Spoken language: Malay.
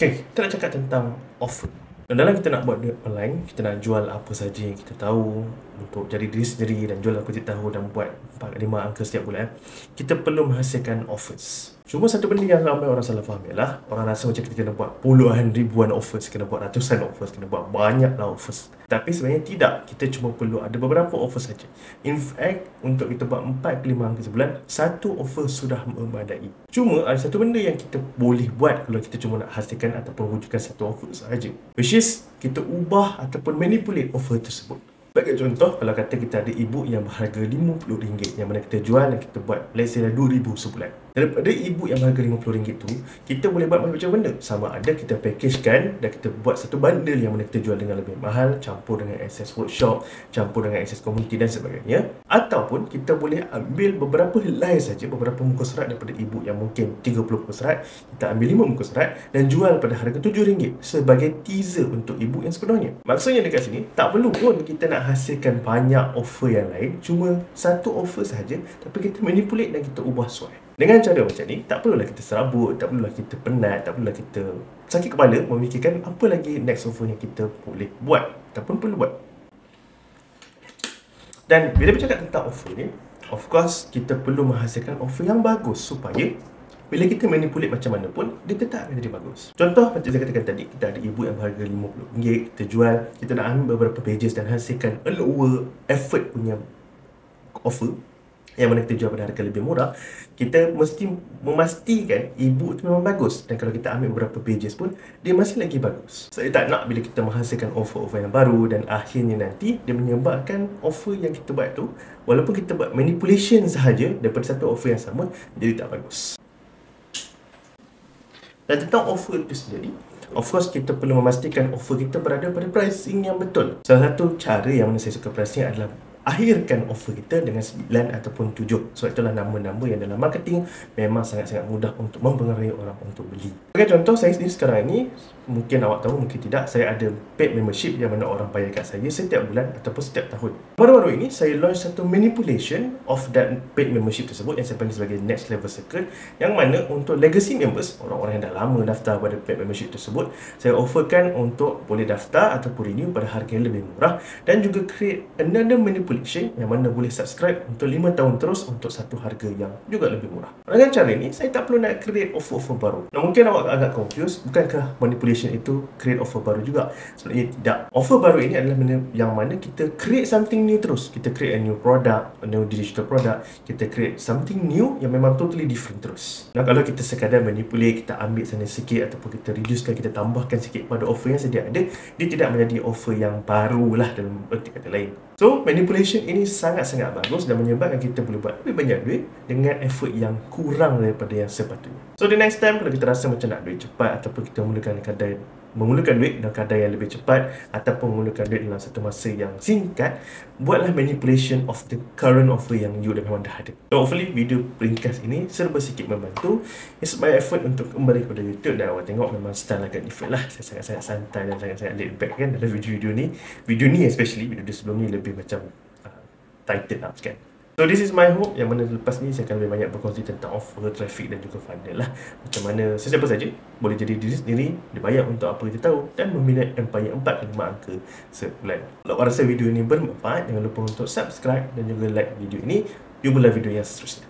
Okay, kita nak cakap tentang offer. Dan dalam kita nak buat duit online, kita nak jual apa saja yang kita tahu untuk jadi diri sendiri dan jual apa kita tahu dan buat 4-5 angka setiap bulan, kita perlu menghasilkan offers. Cuma satu benda yang ramai orang salah faham ialah orang rasa macam kita kena buat puluhan ribuan offers, kena buat ratusan offers, kena buat banyaklah offers. Tapi sebenarnya tidak, kita cuma perlu ada beberapa offers saja. In fact, untuk kita buat 4-5 angka sebulan, satu offer sudah memadai. Cuma ada satu benda yang kita boleh buat kalau kita cuma nak hasilkan ataupun wujudkan satu offer sahaja, which is kita ubah ataupun manipulate offer tersebut. Bagi contoh, kalau kata kita ada e-book yang berharga RM50 yang mana kita jual dan kita buat let's say RM2,000 sebulan. Daripada e-book yang berharga RM50 tu, kita boleh buat macam-macam benda. Sama ada kita packagekan dan kita buat satu bundle yang mana kita jual dengan lebih mahal, campur dengan access workshop, campur dengan access community dan sebagainya. Ataupun kita boleh ambil beberapa helai saja, beberapa muka surat daripada e-book yang mungkin 30 muka surat, kita ambil 5 muka surat dan jual pada harga RM7 sebagai teaser untuk e-book yang sebenarnya. Maksudnya dekat sini, tak perlu pun kita nak hasilkan banyak offer yang lain, cuma satu offer sahaja, tapi kita manipulate dan kita ubah sesuai. Dengan cara macam ni, tak perlulah kita serabut, tak perlulah kita penat, tak perlulah kita sakit kepala memikirkan apa lagi next offer yang kita boleh buat ataupun perlu buat. Dan bila bercakap tentang offer ni, of course kita perlu menghasilkan offer yang bagus supaya bila kita manipulate macam mana pun, dia tetap akan jadi bagus. Contoh, macam saya katakan tadi, kita ada e-book yang berharga RM50, kita jual, kita nak ambil beberapa pages dan hasilkan a lower effort punya offer yang mana kita jual pada harga lebih murah. Kita mesti memastikan e-book tu memang bagus, dan kalau kita ambil beberapa pages pun dia masih lagi bagus. Saya tak nak bila kita menghasilkan offer-offer yang baru dan akhirnya nanti dia menyebabkan offer yang kita buat tu, walaupun kita buat manipulation sahaja daripada satu offer yang sama, jadi tak bagus. Dan tentang offer itu sendiri, of course kita perlu memastikan offer kita berada pada pricing yang betul. Salah satu cara yang mana saya suka pricing adalah akhirkan offer kita dengan 9 ataupun 7. Sebab itulah nama-nama yang dalam marketing memang sangat-sangat mudah untuk mempengaruhi orang untuk beli. Sebagai contoh, saya sendiri sekarang ini, mungkin awak tahu, mungkin tidak, saya ada paid membership yang mana orang bayar kat saya setiap bulan ataupun setiap tahun. Baru-baru ini, saya launch satu manipulation of that paid membership tersebut yang saya panggil sebagai Next Level Circle, yang mana untuk legacy members, orang-orang yang dah lama daftar pada paid membership tersebut, saya offerkan untuk boleh daftar ataupun renew pada harga yang lebih murah, dan juga create another manipulation yang mana boleh subscribe untuk 5 tahun terus untuk satu harga yang juga lebih murah. Dengan cara ini, saya tak perlu nak create offer-offer baru. Nah, mungkin awak agak confused, bukankah manipulation itu create offer baru juga? Sebenarnya tidak. Offer baru ini adalah yang mana kita create something new terus. Kita create a new product, a new digital product. Kita create something new yang memang totally different terus. Nah, kalau kita sekadar manipulate, kita ambil sana sikit ataupun kita reducekan, kita tambahkan sikit pada offer yang sedia ada, dia tidak menjadi offer yang baru lah dalam erti kata lain. So, manipulation ini sangat-sangat bagus dan menyebabkan kita boleh buat lebih banyak duit dengan effort yang kurang daripada yang sepatutnya. So, the next time kalau kita rasa macam nak duit cepat ataupun kita menggunakan duit dalam kadar yang lebih cepat ataupun menggunakan duit dalam satu masa yang singkat, buatlah manipulation of the current offer yang you dah memang dah ada. So, hopefully video ringkas ini serba sikit membantu. It's my effort untuk kembali kepada YouTube, dan awak tengok memang style agak different lah. Saya sangat-sangat santai dan sangat-sangat laid back kan dalam video ni. Video ni especially, video sebelum ni lebih macam tighten up kan. So this is my hope, yang mana lepas ni saya akan lebih banyak berkongsi tentang offer, traffic dan juga funnel lah. Macam mana sesiapa saja boleh jadi diri sendiri, dibayar untuk apa kita tahu, dan membina empire 4-5 angka sebulan. Kalau awak rasa video ini bermanfaat, jangan lupa untuk subscribe dan juga like video ini. Jumpalah video yang seterusnya.